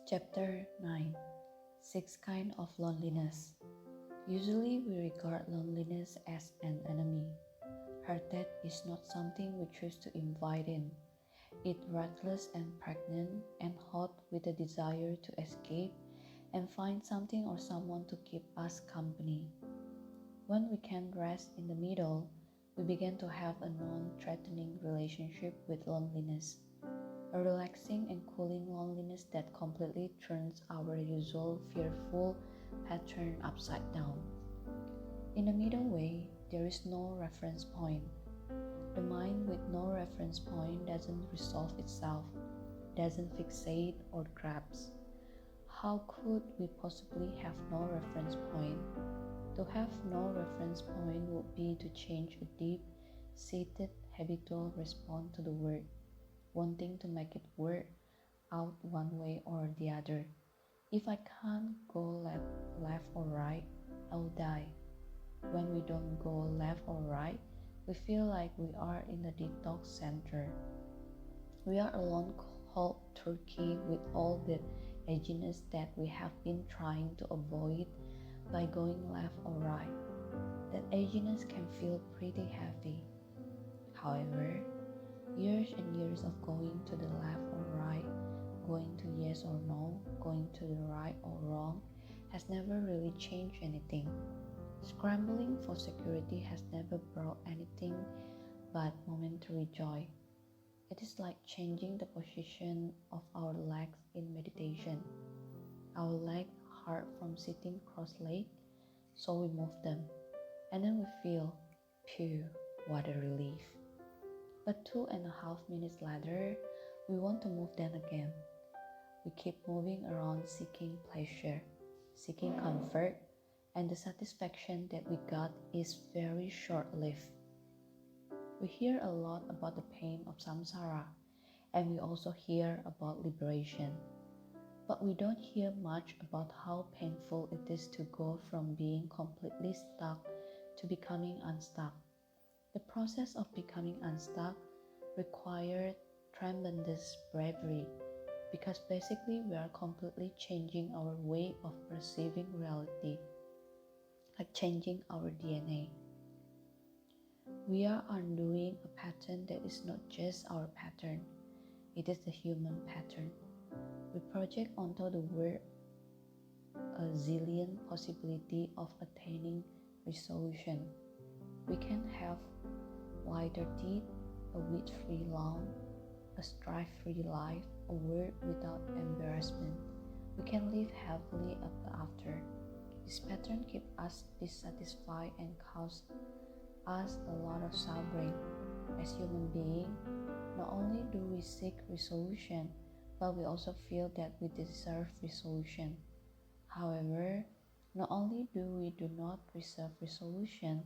Chapter 9. 6 Kinds of Loneliness. Usually we regard loneliness as an enemy. Her death is not something we choose to invite in. It's reckless and pregnant and hot with a desire to escape and find something or someone to keep us company. When we can rest in the middle, we begin to have a non-threatening relationship with loneliness. A relaxing and cooling loneliness that completely turns our usual fearful pattern upside down. In the middle way, there is no reference point. The mind with no reference point doesn't resolve itself, doesn't fixate or grasp. How could we possibly have no reference point? To have no reference point would be to change a deep-seated habitual response to the world, wanting to make it work out one way or the other. If I can't go left or right, I'll die. When we don't go left or right, we feel like we are in the detox center. We are alone cold turkey with all the edginess that we have been trying to avoid by going left or right. That edginess can feel pretty heavy. However, years and years of going to the left or right, going to yes or no, going to the right or wrong has never really changed anything. Scrambling for security has never brought anything but momentary joy. It is like changing the position of our legs in meditation. Our legs hurt from sitting cross-legged, so we move them, and then we feel, phew, what a relief. But 2.5 minutes later, we want to move them again. We keep moving around seeking pleasure, seeking comfort, and the satisfaction that we got is very short-lived. We hear a lot about the pain of samsara, and we also hear about liberation. But we don't hear much about how painful it is to go from being completely stuck to becoming unstuck. The process of becoming unstuck required tremendous bravery because basically we are completely changing our way of perceiving reality, like changing our DNA. We are undoing a pattern that is not just our pattern, it is the human pattern. We project onto the world a zillion possibility of attaining resolution. We can have wider teeth, a weed-free lawn, a strife-free life, a world without embarrassment. We can live happily ever after. This pattern keeps us dissatisfied and causes us a lot of suffering. As human beings, not only do we seek resolution, but we also feel that we deserve resolution. However, not only do we do not deserve resolution,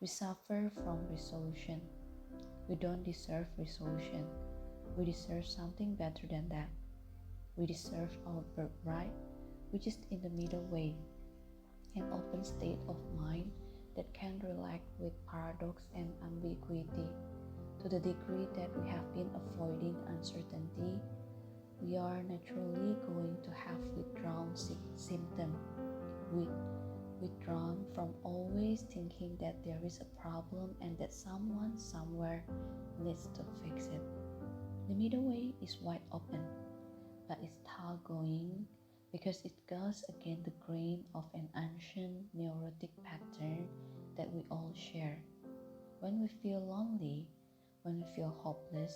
we suffer from resolution. We don't deserve resolution. We deserve something better than that. We deserve our birthright, which is in the middle way, an open state of mind that can relax with paradox and ambiguity. To the degree that we have been avoiding uncertainty, we are naturally going to have withdrawn symptoms. Withdrawn from always thinking that there is a problem and that someone somewhere needs to fix it. The middle way is wide open, but it's tough going because it goes against the grain of an ancient neurotic pattern that we all share. When we feel lonely, when we feel hopeless,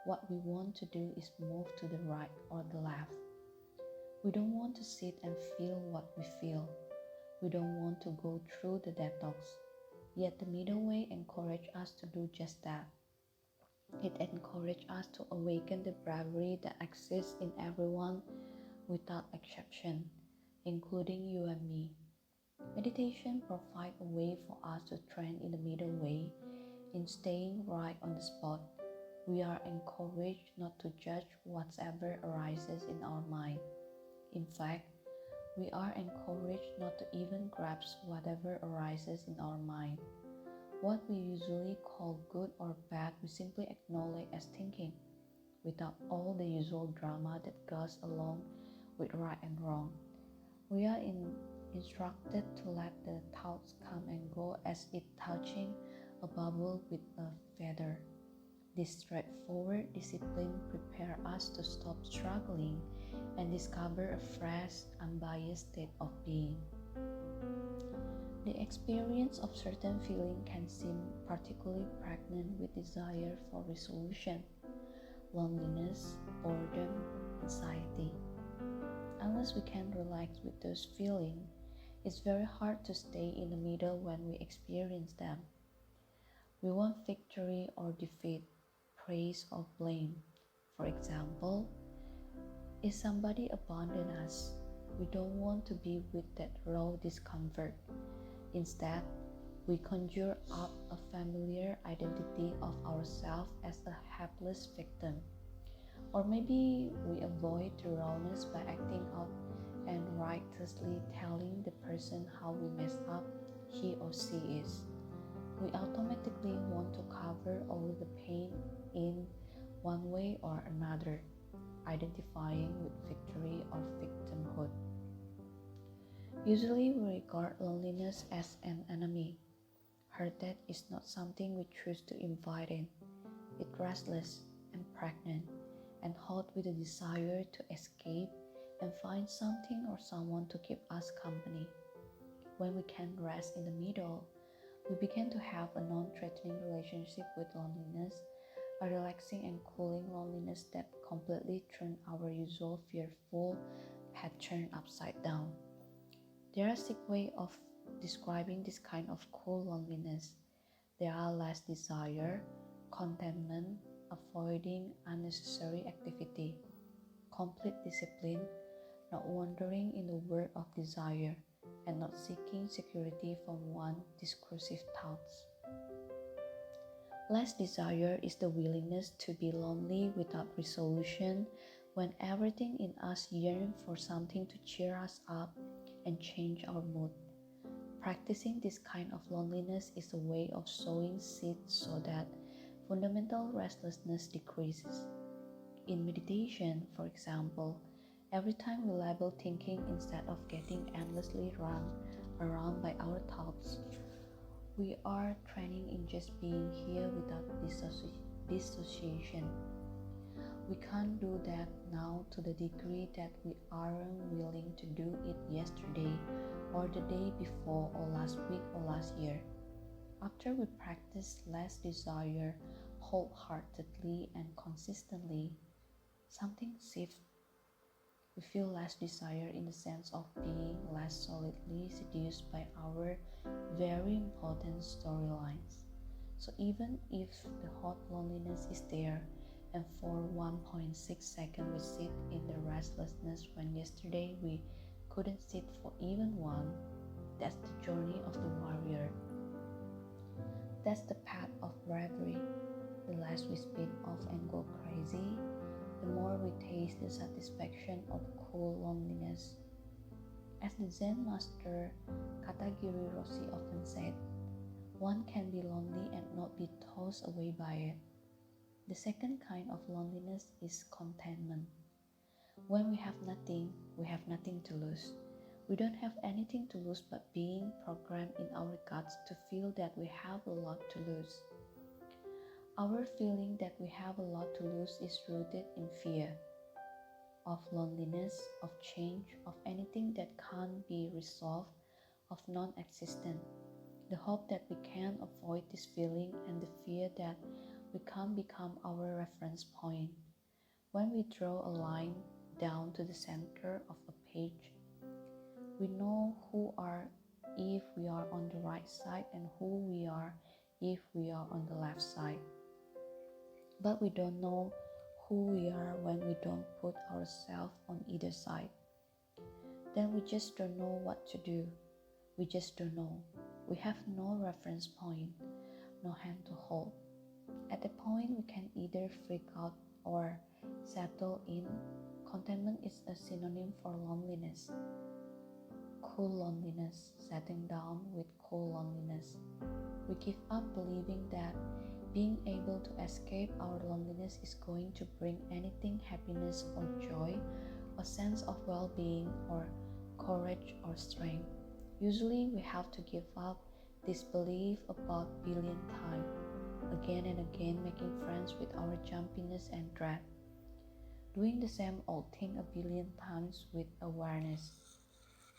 what we want to do is move to the right or the left. We don't want to sit and feel what we feel. We don't want to go through the detox. Yet the middle way encourages us to do just that. It encourages us to awaken the bravery that exists in everyone without exception, including you and me. Meditation provides a way for us to train in the middle way, in staying right on the spot. We are encouraged not to judge whatever arises in our mind. In fact, we are encouraged not to even grasp whatever arises in our mind. What we usually call good or bad, we simply acknowledge as thinking, without all the usual drama that goes along with right and wrong. We are instructed to let the thoughts come and go as if touching a bubble with a feather. This straightforward discipline prepares us to stop struggling and discover a fresh, unbiased state of being. The experience of certain feeling can seem particularly pregnant with desire for resolution, loneliness, boredom, anxiety. Unless we can relax with those feelings, it's very hard to stay in the middle when we experience them. We want victory or defeat, praise or blame. For example, if somebody abandons us, we don't want to be with that raw discomfort. Instead, we conjure up a familiar identity of ourselves as a helpless victim. Or maybe we avoid the rawness by acting out and righteously telling the person how we messed up he or she is. We automatically want to cover all the pain in one way or another, identifying with victory or victimhood. Usually we regard loneliness as an enemy. Her death is not something we choose to invite in. It's restless and pregnant and hot with a desire to escape and find something or someone to keep us company. When we can rest in the middle, we begin to have a non-threatening relationship with loneliness, a relaxing and cooling loneliness that completely turns our usual fearful pattern upside down. There are 6 ways of describing this kind of cool loneliness. There are less desire, contentment, avoiding unnecessary activity, complete discipline, not wandering in the world of desire, and not seeking security from one's discursive thoughts. Less desire is the willingness to be lonely without resolution when everything in us yearns for something to cheer us up and change our mood. Practicing this kind of loneliness is a way of sowing seeds so that fundamental restlessness decreases. In meditation, for example, every time we label thinking instead of getting endlessly run around by our thoughts, we are training in just being here without dissociation. We can't do that now to the degree that we aren't willing to do it yesterday or the day before or last week or last year. After we practice less desire wholeheartedly and consistently, something shifts. We feel less desire in the sense of being less solidly seduced by our very important storylines. So even if the hot loneliness is there, and for 1.6 seconds we sit in the restlessness when yesterday we couldn't sit for even one, that's the journey of the warrior. That's the path of bravery. The less we spin off and go crazy, the more we taste the satisfaction of cool loneliness. As the Zen master Katagiri Roshi often said, one can be lonely and not be tossed away by it. The second kind of loneliness is contentment. When we have nothing to lose. We don't have anything to lose but being programmed in our guts to feel that we have a lot to lose. Our feeling that we have a lot to lose is rooted in fear of loneliness, of change, of anything that can't be resolved, of non-existent. The hope that we can avoid this feeling and the fear that we can't become our reference point. When we draw a line down to the center of a page, we know who are if we are on the right side and who we are if we are on the left side. But we don't know who we are when we don't put ourselves on either side. Then we just don't know what to do. We just don't know. We have no reference point, no hand to hold. At the point we can either freak out or settle in. Contentment is a synonym for loneliness. Cool loneliness, settling down with cool loneliness. We give up believing that being able to escape our loneliness is going to bring anything happiness or joy a sense of well-being or courage or strength. Usually we have to give up this belief about billion times, again and again making friends with our jumpiness and dread, doing the same old thing a billion times with awareness.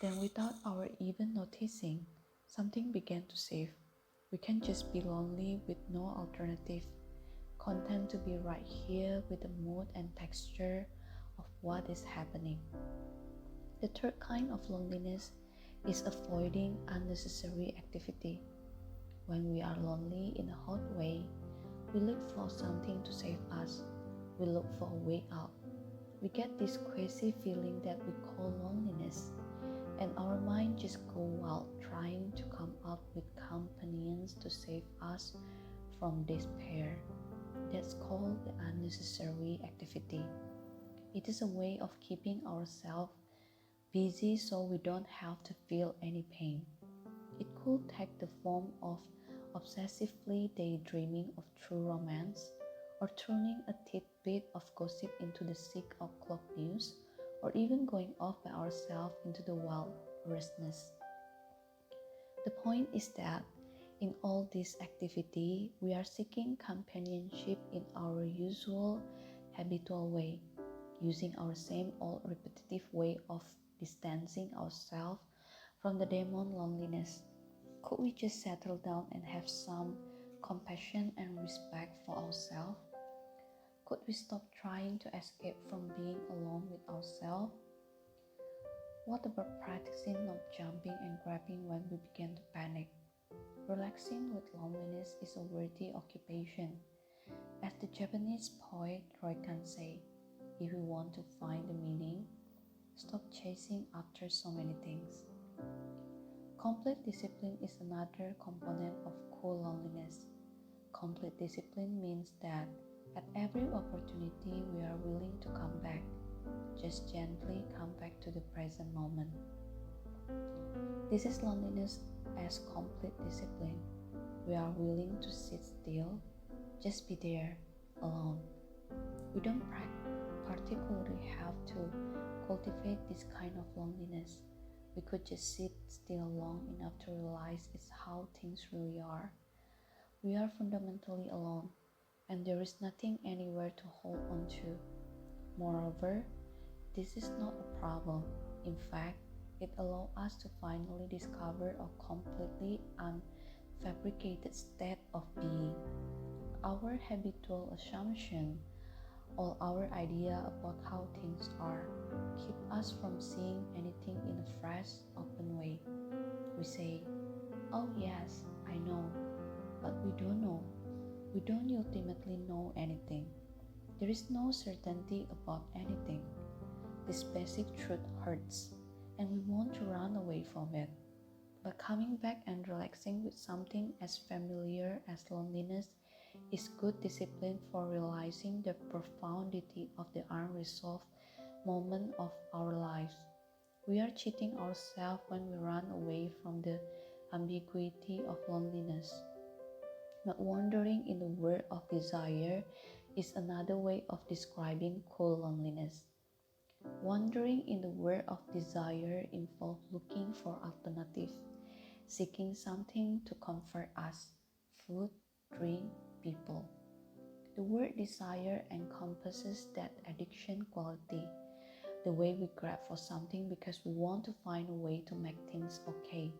Then without our even noticing, something began to shift. We can just be lonely with no alternative, content to be right here with the mood and texture of what is happening. The third kind of loneliness is avoiding unnecessary activity. When we are lonely in a hot way, we look for something to save us. We look for a way out. We get this crazy feeling that we call loneliness, and our mind just go wild trying to come up with companions to save us from despair. That's called the unnecessary activity. It is a way of keeping ourselves busy so we don't have to feel any pain. It could take the form of obsessively daydreaming of true romance, or turning a tidbit of gossip into the 6 o'clock news, or even going off by ourselves into the wild restlessness. The point is that in all this activity, we are seeking companionship in our usual, habitual way, using our same old repetitive way of distancing ourselves from the demon loneliness. Could we just settle down and have some compassion and respect for ourselves? Could we stop trying to escape from being alone with ourselves? What about practicing not jumping and grabbing when we begin to panic? Relaxing with loneliness is a worthy occupation. As the Japanese poet Roikan say, if we want to find the meaning, stop chasing after so many things. Complete discipline is another component of cool loneliness. Complete discipline means that at every opportunity we are willing to come back, just gently come back to the present moment. This is loneliness as complete discipline. We are willing to sit still, just be there, alone. We don't particularly have to cultivate this kind of loneliness. We could just sit still long enough to realize it's how things really are. We are fundamentally alone, and there is nothing anywhere to hold on to. Moreover, this is not a problem. In fact, it allows us to finally discover a completely unfabricated state of being. Our habitual assumption, all our idea about how things are, keep us from seeing anything in a fresh, open way. We say, oh yes, I know, but we don't know. We don't ultimately know anything. There is no certainty about anything. This basic truth hurts, and we want to run away from it. But coming back and relaxing with something as familiar as loneliness is good discipline for realizing the profundity of the unresolved moment of our lives. We are cheating ourselves when we run away from the ambiguity of loneliness. Not wandering in the world of desire is another way of describing cool loneliness. Wandering in the world of desire involves looking for alternatives, seeking something to comfort us, food, drink, people. The word desire encompasses that addiction quality, the way we grab for something because we want to find a way to make things okay.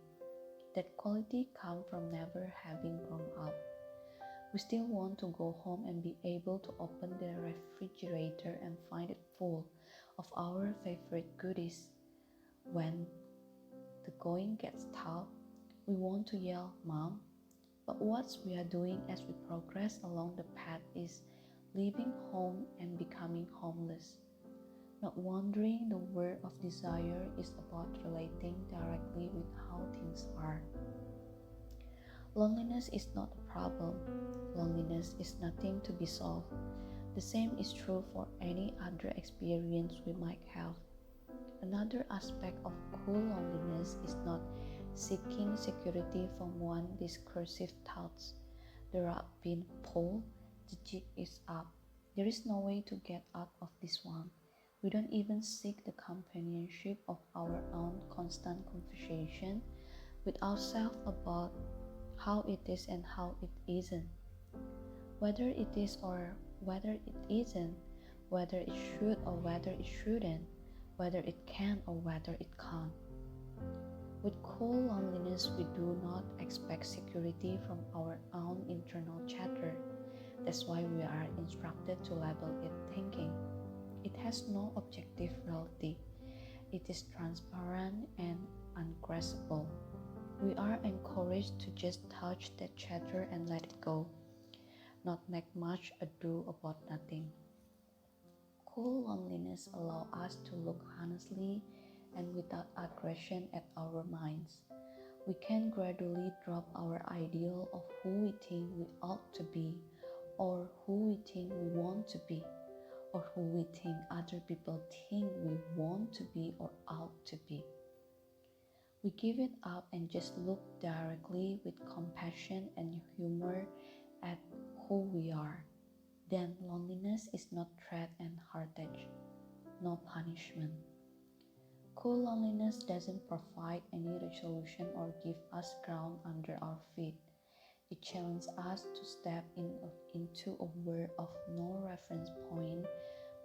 That quality comes from never having grown up. We still want to go home and be able to open the refrigerator and find it full of our favorite goodies. When the going gets tough, we want to yell, Mom, but what we are doing as we progress along the path is leaving home and becoming homeless. Not wandering the world of desire is about relating directly with how things are. Loneliness is not a problem. Loneliness is nothing to be solved. The same is true for any other experience we might have. Another aspect of cool loneliness is not seeking security from one discursive thoughts. The rug been pulled, the jig is up. There is no way to get out of this one. We don't even seek the companionship of our own constant conversation with ourselves about how it is and how it isn't, whether it is or whether it isn't, whether it should or whether it shouldn't, whether it can or whether it can't. With cool loneliness, we do not expect security from our own internal chatter. That's why we are instructed to label it thinking. It has no objective reality. It is transparent and ungraspable. We are encouraged to just touch that chatter and let it go, not make much ado about nothing. Cool loneliness allows us to look honestly and without aggression at our minds. We can gradually drop our ideal of who we think we ought to be, or who we think we want to be, or who we think other people think we want to be or ought to be. We give it up and just look directly with compassion and humor at who we are. Then loneliness is not threat and heartache, no punishment. Cool loneliness doesn't provide any resolution or give us ground under our feet. It challenges us to step into a world of no reference point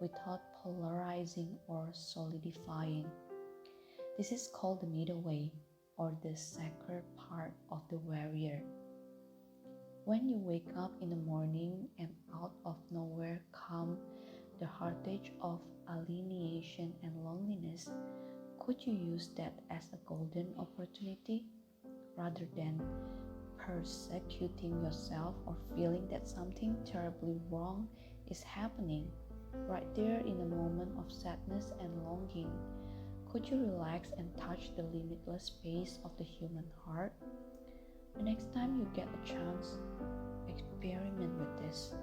without polarizing or solidifying. This is called the middle way, or the sacred part of the warrior. When you wake up in the morning and out of nowhere come the heartache of alienation and loneliness, could you use that as a golden opportunity rather than persecuting yourself or feeling that something terribly wrong is happening right there in the moment of sadness and longing? Could you relax and touch the limitless space of the human heart? The next time you get a chance, experiment with this.